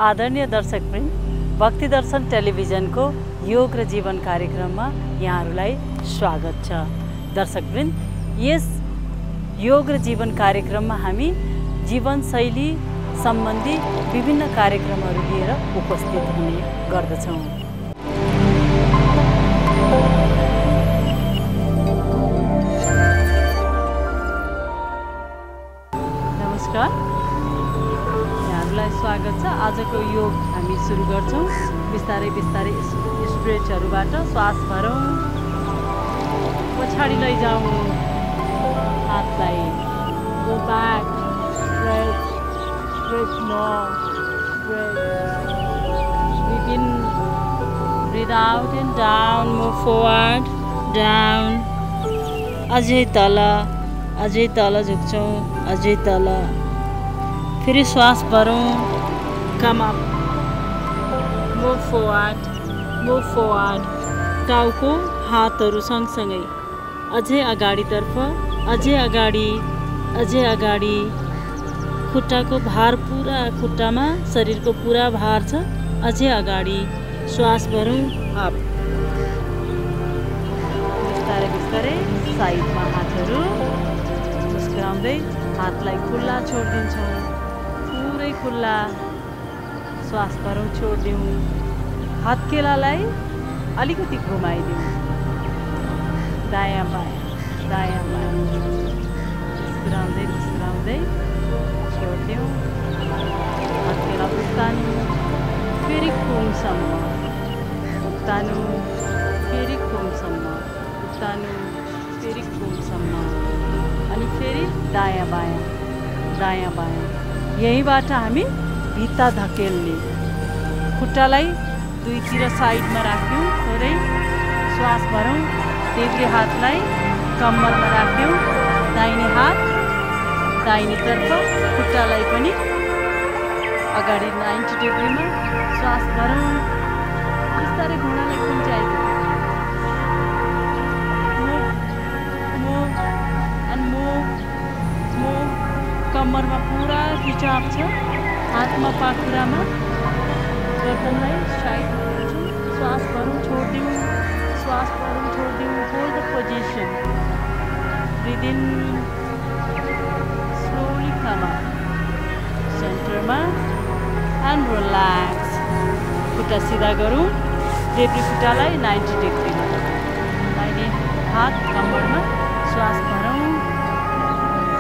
आदरणीय दर्शकवृन्द, भक्ति दर्शन टेलिभिजनको योग र जीवन कार्यक्रममा यहाँहरूलाई स्वागत छ। दर्शकवृन्द, यस योग र जीवन कार्यक्रममा हामी जीवनशैली सम्बन्धी विभिन्न कार्यक्रमहरू लिएर उपस्थित हुने गर्दछौँ। नमस्कार, यहाँहरूलाई स्वागत छ। आजको योग हामी सुरु गर्छौँ। बिस्तारै बिस्तारै स्ट्रेचहरूबाट श्वास भरौँ, पछाडि लैजाउँ, हातलाई go back, stretch, stretch more, stretch, breathe in, breathe out and down, move forward, down, अझै तल झुक्छौँ, अझै तल, फेरि श्वास भरौँ, come up, move forward, टाउको हातहरू सँगसँगै, अझै अगाडितर्फ, अझै अगाडि, खुट्टाको भार पुरा खुट्टामा, शरीरको पुरा भार छ, अझै अगाडि, श्वास भरौँ, अप, बिस्तारै बिस्तारै साइडमा हातहरू मुस्कुराउँदै हातलाई खुल्ला छोडिदिन्छौँ, पुरै खुल्ला, श्वास भरौँ, छोडिदिउँ, हत्केलालाई अलिकति घुमाइदिउँ, दायाँ बायाँ, मुस्कुराउँदै छोडिदिउँ, हत्केला उत्तानु, फेरि खुमसम्म, उत्तानु, फेरि खुमसम्म, उत्तानु, फेरि खुमसम्म, अनि फेरि दायाँ बायाँ, यहीँबाट हामी भित्ता धकेल्ने, खुट्टालाई दुईतिर साइडमा राख्यौँ, थोरै श्वास भरौँ, देब्रे हातलाई कम्मरमा राख्यौँ, दाहिने हात दाहिनेतर्फ, खुट्टालाई पनि अगाडि 90 डिग्रीमा श्वास भरौँ, बिस्तारै घुँडालाई खुम्च्याइदिउँ, कम्मरमा पुरा खिचाव छ, हातमा पाखुरामा, गर्दनलाई साइड गर्छौँ, श्वास भरौँ, छोडिदिउँ, hold the position, breathe in, slowly come up, सेन्टरमा, एन्ड रिल्याक्स, खुट्टा सिधा गरौँ, देब्रे खुट्टालाई 90 डिग्रीमा, दाहिने हात कम्मरमा, श्वास भरौँ,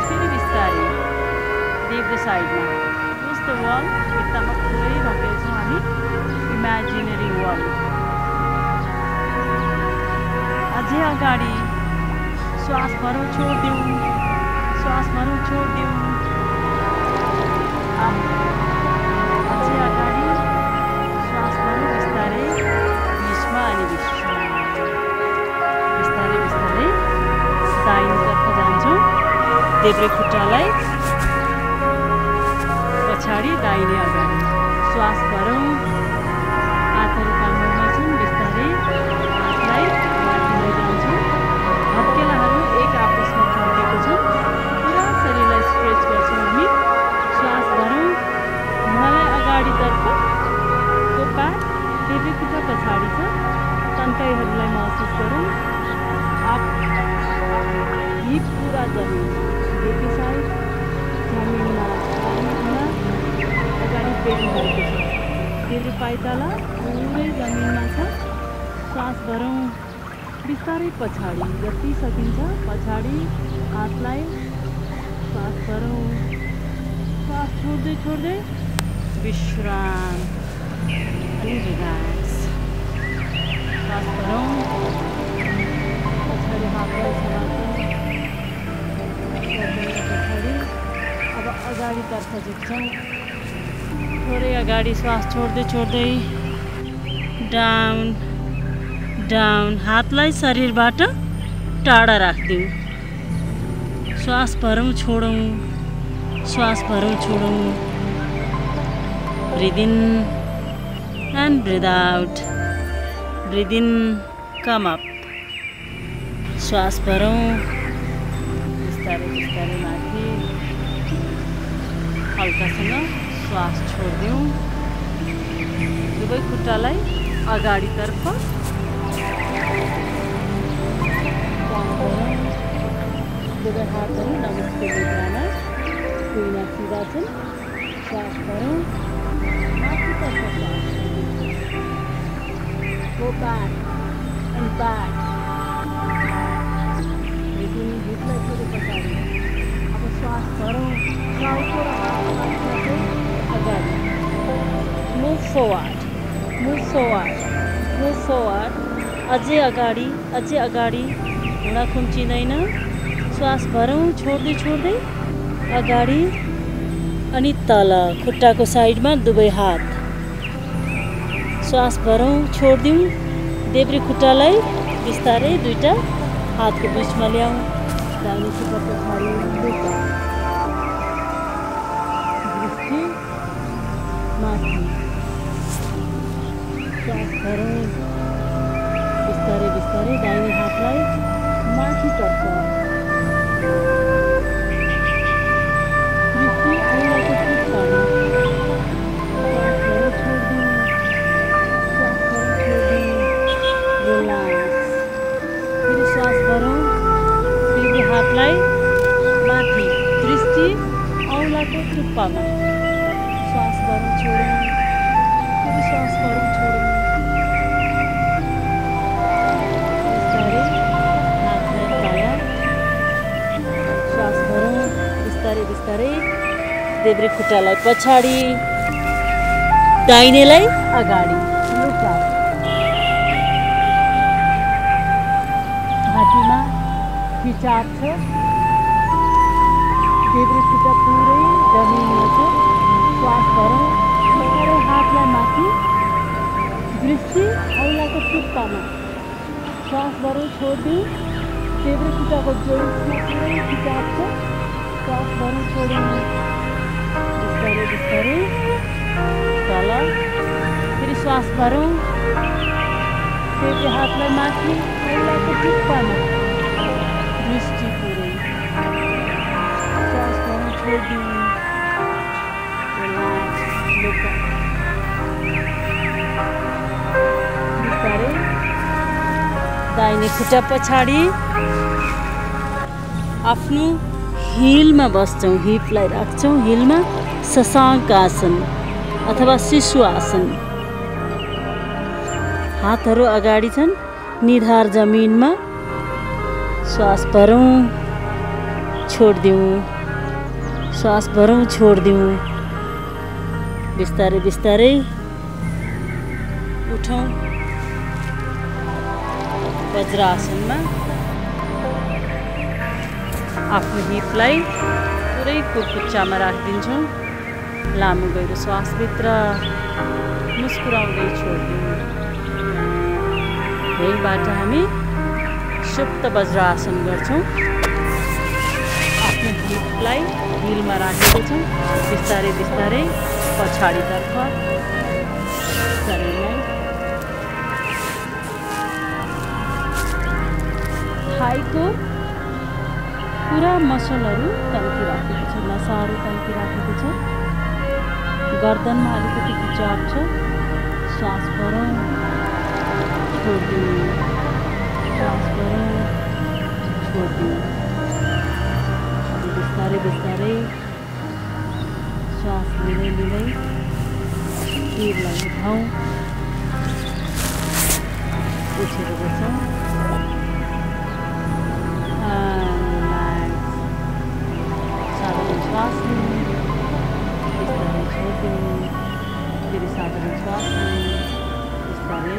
फेरि बिस्तारै देब्रे साइडमा, पुश द वाल, भित्तामा पुरै धकेल्छौँ हामी, इमेजिनेरी वाल, अझै अगाडि, श्वास भरौँ, छोडिदिउँ, अझै अगाडि, श्वास भरौँ, बिस्तारै बिचमा अनि बिस्तारै दाहिनेतर्फ जान्छौँ, देब्रे खुट्टालाई पछाडि, दाहिने अगाडि, श्वास भरौँ, हातहरू कम्मरमा छौँ, बिस्तारै हातलाई माथि लैजान्छौँ, हत्केलाहरू एक आपसमा चम्केको छ, पुरा शरीरलाई स्ट्रेच गर्छौँ हामी, श्वास भरौँ, घुँडालाई अगाडितर्फ, ब्याक, देब्रे खुट्टा पछाडि छ, तन्काइहरूलाई महसुस गरौँ, अप, हिप पुरा जमिन, देब्रे साइड, जमिनमा, अगाडि पेट भएको छ, देब्रे पाइताला पुरै जमिनमा छ, श्वास भरौँ, बिस्तारै पछाडि, जति सकिन्छ पछाडि, हातलाई, श्वास भरौँ, श्वास छोड्दै विश्राम अनि रिल्याक्स, श्वास भरौँ, पछाडि हातलाई समातौँ, पछाडि, अब अगाडितर्फ झुक्छौँ, थोरै अगाडि, श्वास छोड्दै डाउन, हातलाई शरीरबाट टाढा राखिदिउँ, श्वास भरौँ, छोडौँ, breathe in and breathe out, breathe in, come up, श्वास भरौँ, बिस्तारै माथि, हल्कासँग श्वास छोडिदिउँ, दुवै खुट्टालाई अगाडितर्फ दुवै हातहरू नमस्ते मुद्रामा कुइना सिधा छन्। श्वास गरौँ, माथितर्फ श्वास। Go back and back. हिपलाई थोरै पछाडि। अब श्वास गरौँ, टाउको र हातको अगाडि। Move forward, move forward, move forward. अझै अगाडि, अझै अगाडि। घुँडा खुम्चिँदैन। श्वास भरौँ, छोड्दै छोड्दै अगाडि अनि तल खुट्टाको साइडमा दुवै हात। श्वास भरौँ, छोडिदिउँ। देब्रे खुट्टालाई बिस्तारै दुईटा हातको बिचमा ल्याउँ। दाहिने खुट्टा पछाडि लुका। दृष्टि माथि। श्वास भरौँ, बिस्तारै बिस्तारै दाहिने हातलाई माथितर्फ। दृष्टि औँलाको खुट्टामा। श्वास भरौँ, छोडिदिउँ। श्वास भरौँ, छोडिदिउँ। रिल्याक्स। फेरि श्वास भरौँ, फेरि हातलाई माथि। दृष्टि औँलाको टुप्पामा। श्वास भरौँ, छोडौँ। फेरि श्वास भरौँ, छोडौँ। बिस्तारै हातलाई तल। श्वास भरौँ, बिस्तारै बिस्तारै देब्रे खुट्टालाई पछाडि, दाहिनेलाई अगाडि। लुका। घाँटीमा खिचाव छ। देब्रे खुट्टा पुरै जमिनमा छ। श्वास भरौँ, बिस्तारै हातलाई माथि। दृष्टि औँलाको टुप्पामा। श्वास भरौँ, छोडिदिउँ। देब्रे खुट्टाको जोइन्ट्समा पुरै खिचाव छ। श्वास भरौँ, छोडौँ। बिस्तारै बिस्तारै तल। फेरि श्वास भरौँ, देब्रे हातलाई माथि, औँलाको टुप्पामा। दृष्टि पुरै। श्वास भरौँ, छोडिदिउँ। लुका। बिस्तारै दाहिने खुट्टा पछाडि आफ्नो हिलमा बस्छौँ। हिपलाई राख्छौँ हिलमा। शशाङ्क आसन अथवा शिशु आसन। हातहरू अगाडि छन्, निधार जमिनमा। श्वास भरौँ, छोडिदिउँ। श्वास भरौँ, छोडिदिउँ। बिस्तारै बिस्तारै उठौँ वज्रासनमा। आफ्नो हिपलाई पुरै कुर्कुच्चामा राखिदिन्छौँ। लामो गहिरो श्वासभित्र मुस्कुराउँदै छोडिदिउँ। यहीबाट हामी सुप्त वज्रासन गर्छौँ। आफ्नो हिपलाई हिलमा राखेको छौँ। बिस्तारै बिस्तारै पछाडितर्फ शरीरलाई थाइको पुरा मसलहरू तन्किराखेको छ। नसाहरू तन्किराखेको छ। गर्दनमा अलिकति खिचाव छ। श्वास भरौँ, छोडिदिउँ। श्वास भरौँ, छोडिदिउँ। बिस्तारै बिस्तारै श्वास लिँदै लिँदै शिरलाई उठाउँ। उठेर बसौँ। साधारण श्वास लिउँ। बिस्तारै छोडिदिउँ। फेरि साधारण श्वास लिउँ। बिस्तारै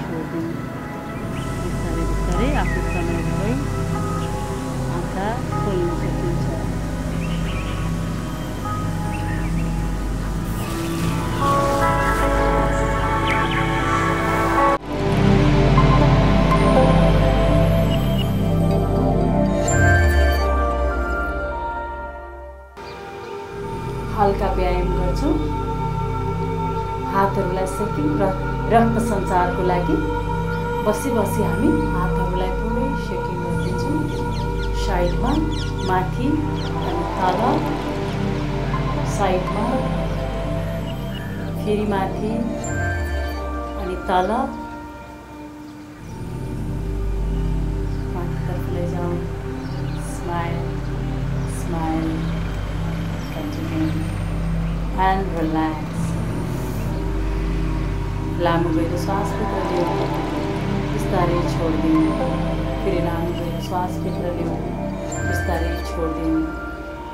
छोडिदिउँ। बिस्तारै बिस्तारै आफ्नो समय भई आँखा खोल्न सकिन्छ। हल्का व्यायाम गर्छौँ। हातहरूलाई सेक्यौँ र रक्त सञ्चारको लागि बसी बसी हामी हातहरूलाई पुरै सेकिङ गरिदिन्छौँ। साइडमा, माथि अनि तल, साइडमा फेरि माथि अनि तल माथितर्फ लैजाउँ। Smile smile continue and relax. लामो गहिरो श्वास भित्र लिऊ, बिस्तारै छोडिदिउँ। फेरि लामो गहिरो श्वास भित्र लिऊ, बिस्तारै छोडिदिउँ।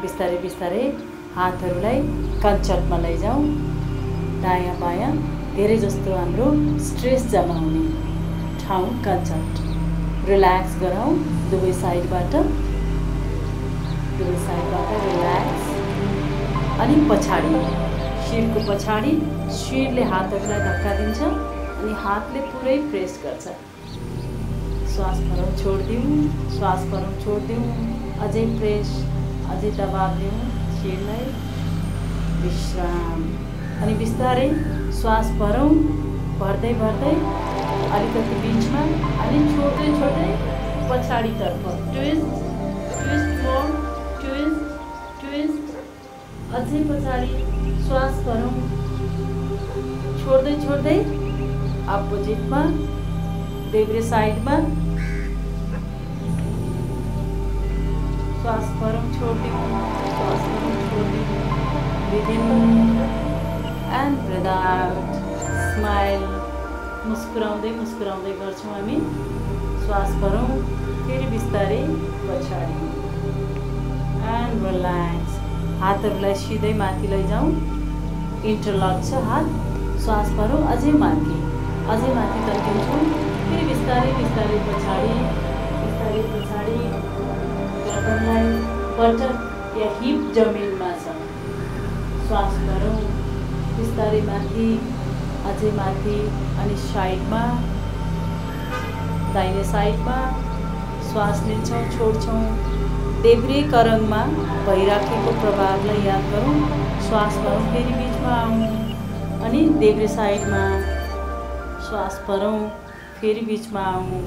बिस्तारै बिस्तारै हातहरूलाई कञ्चटमा लैजाउँ। दायाँ बायाँ धेरै जस्तो हाम्रो स्ट्रेस जम्मा हुने ठाउँ कञ्चट। रिल्याक्स गराउँ दुवै साइडबाट रिल्याक्स। अनि पछाडि शिरको पछाडि शिरले हातहरूलाई धक्का दिन्छ अनि हातले पुरै प्रेस गर्छ। श्वास भरौँ छोडिदिउँ, श्वास भरौँ छोडिदिउँ। अझै प्रेस, अझै दबाब दिउँ शिरलाई। विश्राम। अनि बिस्तारै श्वास भरौँ, भर्दै भर्दै अलिकति बिचमा अनि छोड्दै छोड्दै पछाडितर्फ twist twist more twist twist. अझै पछाडि श्वास भरौँ, छोड्दै छोड्दै अपोजिटमा देब्रे साइडमा श्वास भरौँ छोडिदिउँ, श्वास भरौँ छोडिदिउँ। Breathe in and breathe out. Smile. मुस्कुराउँदै मुस्कुराउँदै गर्छौँ हामी। श्वास भरौँ, फेरि बिस्तारै पछाडि एन्ड रिल्याक्स। हातहरूलाई सिधै माथि लैजाउँ। इन्टरलक छ हात। श्वास भरौँ, अझै माथि तर्किन्छौँ। फेरि बिस्तारै बिस्तारै पछाडि, बिस्तारै पछाडि। गर्दनलाई बटन या हिप जमिनमा छ। श्वास भरौँ, बिस्तारै माथि, अझै माथि अनि साइडमा, दाहिने साइडमा श्वास लिन्छौँ, छोड्छौँ। देब्रे करङमा भइराखेको प्रभावलाई याद गरौँ। श्वास भरौँ, फेरि बिचमा आउँ अनि देब्रे साइडमा श्वास भरौँ, फेरि बिचमा आउँ।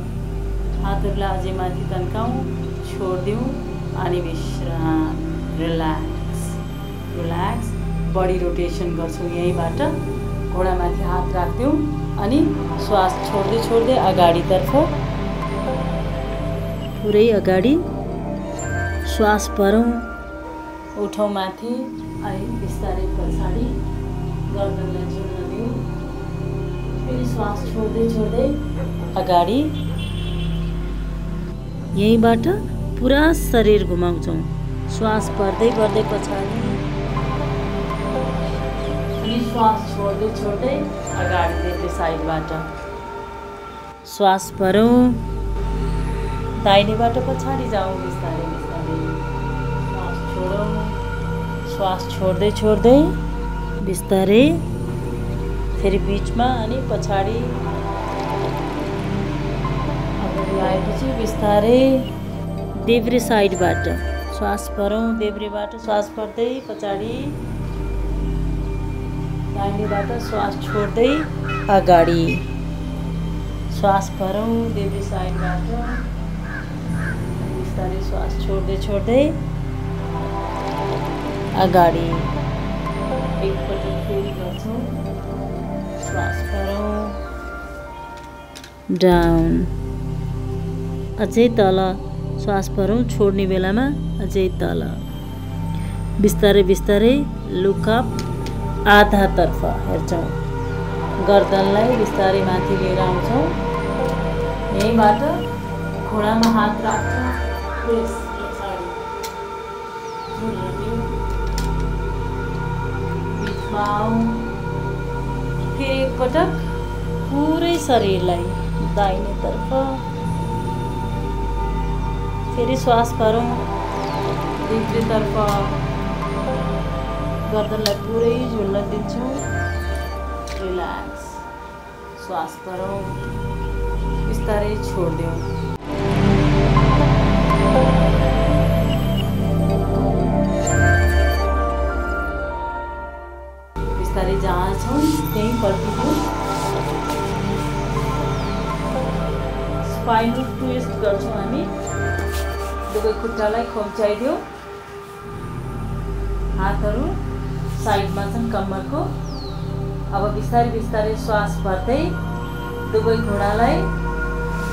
हातहरूलाई अझै माथि तन्काउँ, छोडिदिउँ अनि विश्राम। Relax relax. बडी रोटेसन गर्छौँ यहीँबाट। घोडामाथि हात राख्दिउँ अनि श्वास छोड्दै छोड्दै अगाडितर्फ, पुरै अगाडि श्वास भरौँ, उठौँ माथि अनि बिस्तारै पछाडि। गर्दनलाई झुल्न दिउँ। फेरि श्वास छोड्दै छोड्दै अगाडि। यहीँबाट पुरा शरीर घुमाउँछौँ। श्वास भर्दै भर्दै पछाडि अनि श्वास छोड्दै छोड्दै अगाडि देब्रे साइडबाट। श्वास भरौँ, दाहिनेबाट पछाडि जाउँ बिस्तारै बिस्तारै। श्वास छोडौँ, श्वास छोड्दै छोड्दै बिस्तारै फेरि बिचमा अनि पछाडि। अगाडि आएपछि बिस्तारै देब्रे साइडबाट श्वास भरौँ। देब्रेबाट श्वास भर्दै पछाडि, दाहिनेबाट श्वास छोड्दै अगाडि। श्वास भरौँ देब्रे साइडबाट, बिस्तारै श्वास छोड्दै छोड्दै अगाडि। एकपटक फेरि गर्छौँ। श्वास भरौँ, डाउन, अझै तल। श्वास भरौँ, छोड्ने बेलामा अझै तल। बिस्तारै बिस्तारै लुकअप आधातर्फ हेर्छौँ। गर्दनलाई बिस्तारै माथि लिएर आउँछौँ। यहीँबाट घोडामा हात राख्छौँ। प्रेस पछाडि झुल्न दिउँ। बिचमा आउँ। फेरि एकपटक पुरै शरीरलाई दाहिनेतर्फ। फेरि श्वास भरौँ, देब्रेतर्फ। गर्दनलाई पुरै झुल्न दिन्छौँ। रिल्याक्स। श्वास भरौँ, बिस्तारै छोडिदिउँ। बिस्तारै जहाँ छौँ त्यहीँ फर्किदिउँ। स्पाइनल ट्विस्ट गर्छौँ हामी। दुवै खुट्टालाई खोम्चाइदिउँ। हातहरू साइडमा छन् कम्मरको। अब बिस्तारै बिस्तारै श्वास भर्दै दुवै घुँडालाई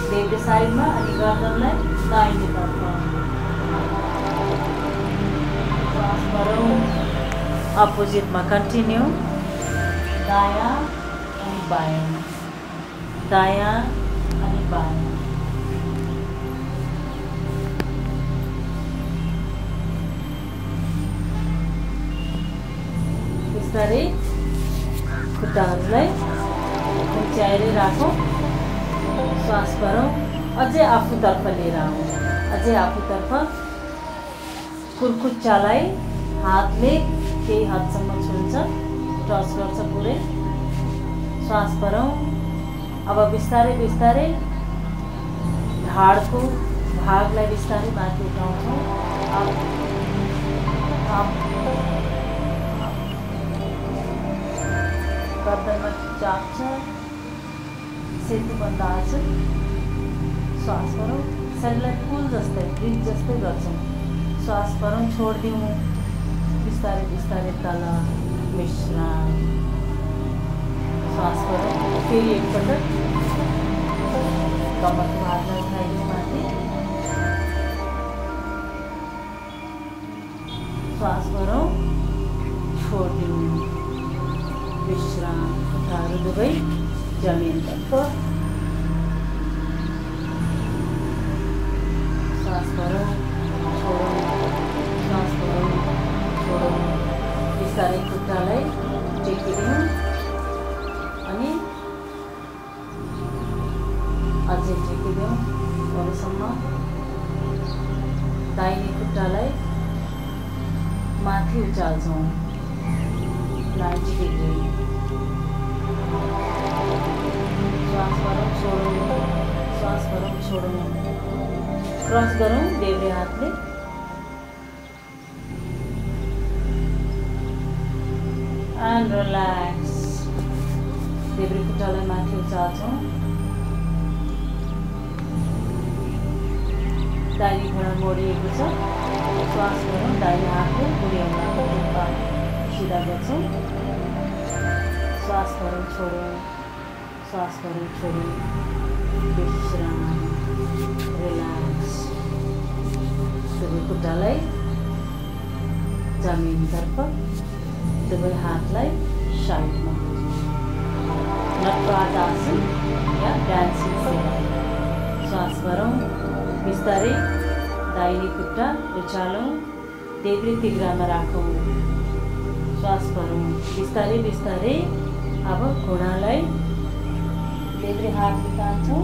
देब्रे साइडमा अनि गर्दनलाई दाहिनेतर्फ श्वास भरौँ। अपोजिटमा कन्टिन्यू, दायाँ अनि बायाँ, दायाँ अनि बायाँ। बिस्तारै खुट्टाहरूलाई उचाइरै राखौँ। श्वास भरौँ। अझै आफूतर्फ लिएर आउँ, अझै आफूतर्फ। कुर्कुच्चालाई हातले केही हदसम्म छुन्छ, टच गर्छ पुरै। श्वास भरौँ। अब बिस्तारै बिस्तारै ढाडको भागलाई बिस्तारै माथि उठाउँछौँ। गर्दनमा चाप्छ, सेतु बन्द हाल्छ। श्वास भरौँ। शरीरलाई फुल जस्तै ब्रिज जस्तै गर्छौँ। श्वास भरौँ, छोडिदिउँ। बिस्तारै बिस्तारै तल विश्राम। श्वास भरौँ। फेरि एकपटक कमरको भागलाई उठाइदिउँ माथि। श्वास भरौँ, छोडिदिउँ। विश्राम। खुट्टाहरू दुवै जमिनतर्फ। श्वास भरौँ, छोडौँ। श्वास भरौँ, छोडौँ। बिस्तारै खुट्टालाई टेकिदिउँ अनि अझै टेकिदिउँ अरूसम्म। दाहिने खुट्टालाई माथि उचाल्छौँ 90 डिग्री। श्वास भरौँ, छोडौँ। श्वास भरौँ, छोडौँ। क्रस गरौँ देब्रे हातले। And relax. देब्रे खुट्टालाई माथि उचाल्छौँ। दाहिने घुँडा मोडिएको छ। श्वास गरौँ। दाहिने हातले बुढी औँलाको खुट्टा सिधा गर्छौँ। श्वास भरौँ, छोडौँ। श्वास भरौँ, छोडौँ। विश्राम। रिल्याक्स। दुवै खुट्टालाई जमिनतर्फ, दुवै हातलाई साइडमा। नटराज आसन या डान्सिङ सेवा। श्वास भरौँ। बिस्तारै दाहिने खुट्टा उचालौँ, देब्रे तिघ्रामा राखौँ। श्वास भरौँ। बिस्तारै बिस्तारै अब घुँडालाई देब्रे हातले तान्छौँ।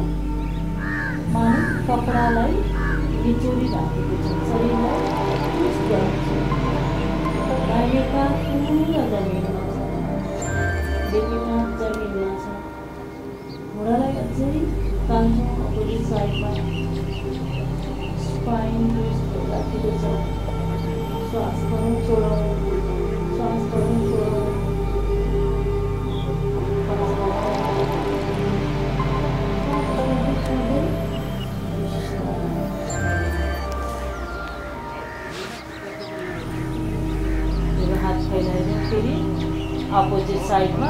मानौँ कपडालाई निचोरी राखेको छ, शरीरलाई ट्विस्ट गर्छौँ। दाहिने काँध पुरा जमिनमा छ, देब्रे काँध जमिनमा छ। घुँडालाई अझै तान्छौँ अपोजिट साइडमा। स्पाइन ट्विस्ट राखेको छ। श्वास भरौँ, छोडौँ। श्वास भरौँ, छोडौँ। हात फैलाएर फेरि अपोजिट साइडमा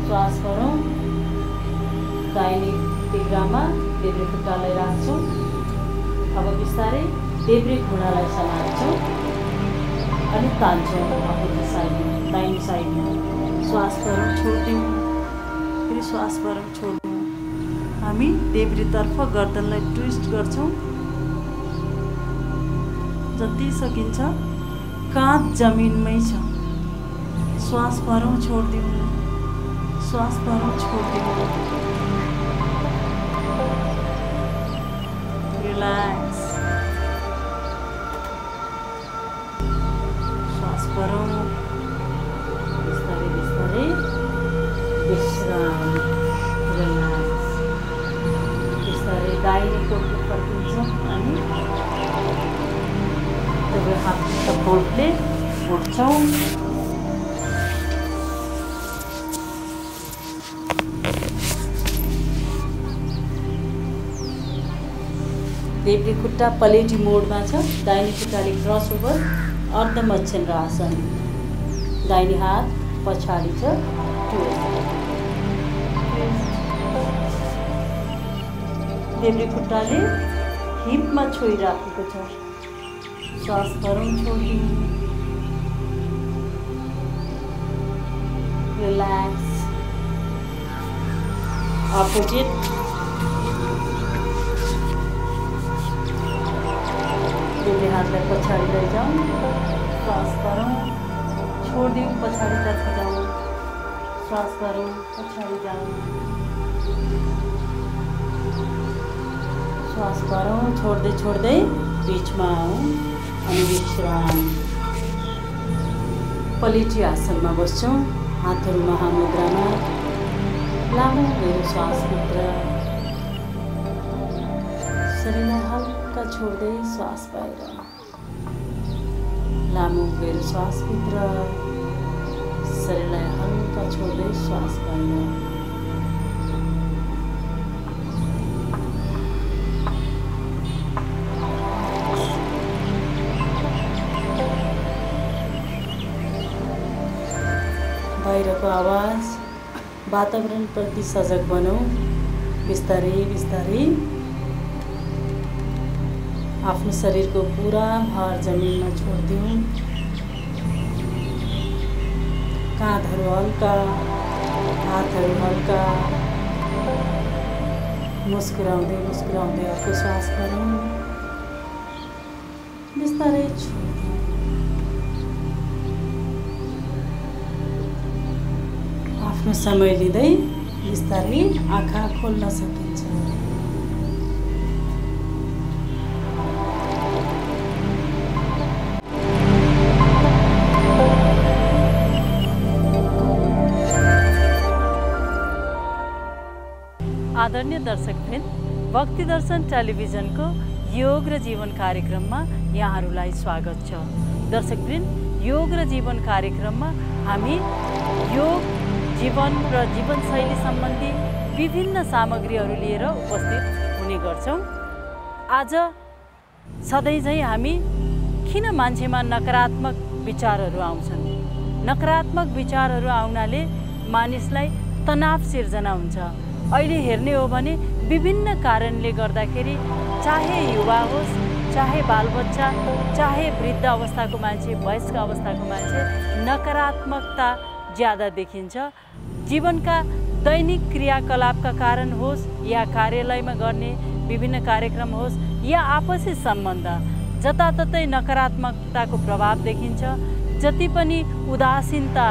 श्वास भरौँ। दाहिने तिघ्रामा देब्रे खुट्टालाई राख्छौँ। अब बिस्तारै देब्रे घुँडालाई समात्छौँ अनि तान्छौँ अपोजिट साइडमा, दाहिने साइडमा। श्वास भरौँ, छोडिदिउँ। फेरि श्वास भरौँ, छोडिदिउँ। हामी देब्रेतर्फ गर्दनलाई ट्विस्ट गर्छौँ जति सकिन्छ। काँध जमिनमै छ। श्वास भरौँ, छोडिदिउँ। श्वास भरौँ, छोडिदिउँ। रिल्याक्स। श्वास भरौँ। बिस्तारै बिस्तारै विश्राम। रिल्याक्स। बिस्तारै दाहिने कोटको फर्किन्छौँ अनि दुवै हात सपोर्टले उठ्छौँ। देब्रे खुट्टा पलेटी मोडमा छ। दाहिने खुट्टाले क्रस ओभर अर्धमच्छिन्द्र आसन। दाहिने हात पछाडि छ, ट्विस्ट। देब्रे खुट्टाले हिपमा छोइराखेको छ। श्वास गरौँ, छोडिदिउँ। रिल्याक्स। अपोजिट। देब्रे हातलाई पछाडि लैजाउँ। श्वास गरौँ, छोडिदिउँ, पछाडितर्फ जाउँ। श्वास गरौँ, पछाडि जाउँ। श्वास गरौँ, छोड्दै छोड्दै बिचमा आउँ अनि विश्राम। पलेटी आसनमा बस्छौँ। हातहरू महामुद्रामा। लामो मेरो श्वासभित्र। शरीरलाई हल्का छोड्दै श्वास बाहिर। लामो मेरो श्वासभित्र। शरीरलाई हल्का छोड्दै श्वास बाहिर। बाहिरको आवाज वातावरणप्रति सजग बनौँ। बिस्तारै बिस्तारै आफ्नो शरीरको पुरा भार जमिनमा छोडिदिउँ। काँधहरू हल्का, हातहरू हल्का। मुस्कुराउँदै मुस्कुराउँदै अर्को श्वास गरौँ। बिस्तारै छोडिदिउँ। आफ्नो समय लिँदै बिस्तारै आँखा खोल्न सकिन्छ। आदरणीय दर्शकवृन्द, भक्ति दर्शन टेलिभिजनको योग र जीवन कार्यक्रममा यहाँहरूलाई स्वागत छ। दर्शकवृन्द, योग र जीवन कार्यक्रममा हामी योग, जीवन र जीवनशैली सम्बन्धी विभिन्न सामग्रीहरू लिएर उपस्थित हुने गर्छौँ। आज सधैँझै हामी किन मान्छेमा नकारात्मक विचारहरू आउँछन्? नकारात्मक विचारहरू आउनाले मानिसलाई तनाव सिर्जना हुन्छ। अहिले हेर्ने हो भने विभिन्न कारणले गर्दाखेरि चाहे युवा होस्, चाहे बालबच्चा, चाहे वृद्ध अवस्थाको मान्छे, वयस्क अवस्थाको मान्छे, नकारात्मकता ज्यादा देखिन्छ। जीवनका दैनिक क्रियाकलापका कारण होस् या कार्यालयमा गर्ने विभिन्न कार्यक्रम होस् या आपसी सम्बन्ध, जताततै नकारात्मकताको प्रभाव देखिन्छ। जति पनि उदासीनता,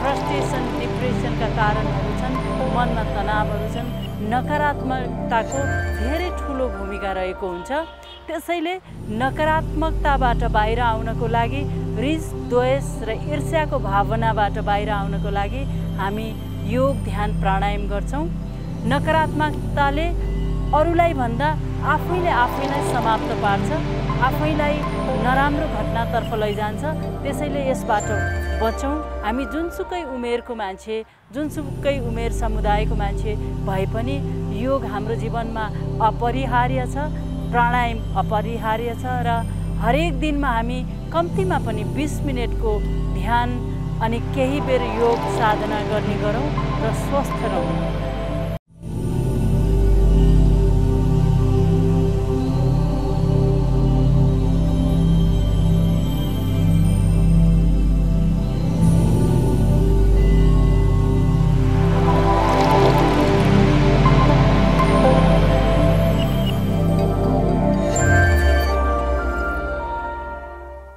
फ्रस्ट्रेसन, डिप्रेसनका कारणहरू छन्, मनमा तनावहरू छन्, नकारात्मकताको धेरै ठुलो भूमिका रहेको हुन्छ। त्यसैले नकारात्मकताबाट बाहिर आउनको लागि, रिस, द्वेष र ईर्ष्याको भावनाबाट बाहिर आउनको लागि हामी योग, ध्यान, प्राणायाम गर्छौँ। नकारात्मकताले अरूलाई भन्दा आफैलाई समाप्त पार्छ, आफैलाई नराम्रो घटनातर्फ लैजान्छ। त्यसैले यसबाट बचौँ। हामी जुनसुकै उमेरको मान्छे, जुनसुकै उमेर समुदायको मान्छे भए पनि योग हाम्रो जीवनमा अपरिहार्य छ, प्राणायाम अपरिहार्य छ र हरेक दिनमा हामी कम्तीमा पनि 20 मिनटको ध्यान अनि केही बेर योग साधना गर्ने गरौँ र स्वस्थ रहौँ।